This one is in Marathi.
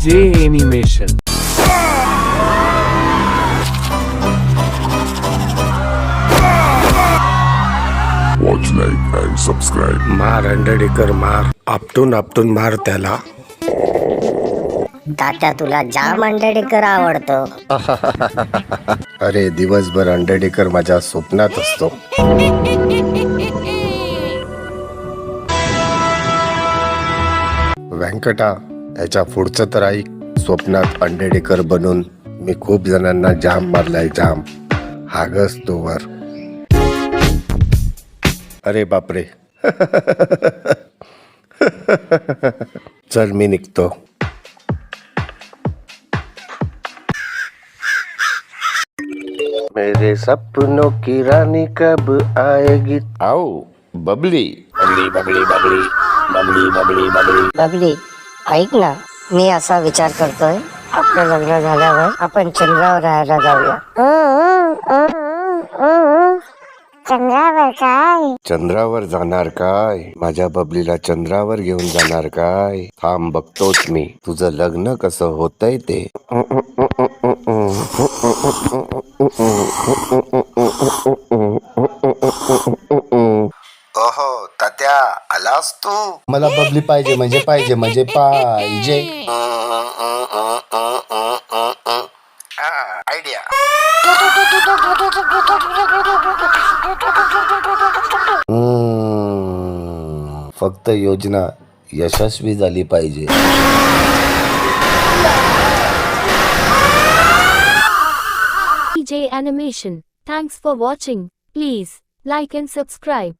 जे animation. Watch, like and subscribe. मार अंडरटेकर मार, आपटून आपटून मार त्याला. तात्या तुला जाम अंडरटेकर आवडतो. अरे दिवसभर अंडरटेकर माझ्या स्वप्नात असतो. व्यंकटा, याच्या पुढचं तर ऐक. स्वप्नात अंडरटेकर बनून मी खूप जणांना जाम मारलाय, जाम. हागस तोवर. अरे बापरे. चल मी निघतो. मेरे सपनों की रानी कब आएगी? आओ बबली. बबली बबली बबली बबली बबली बबली. बबली, ऐक ना, मी असा विचार करतोय, आपलं लग्न झाल्यावर आपण चंद्रावर राहायला जाऊया. चंद्रावर काय? चंद्रावर जाणार काय? माझ्या बबलीला चंद्रावर घेऊन जाणार काय? थांब बघतोच मी तुझं लग्न कसं होतंय ते. ओहो तात्या, आलास तू? मला बबली पाहिजे म्हणजे पाहिजे म्हणजे पाहिजे. आयडिया. फक्त योजना यशस्वी झाली पाहिजे. DJ Animation. Thanks for watching. Please like and subscribe.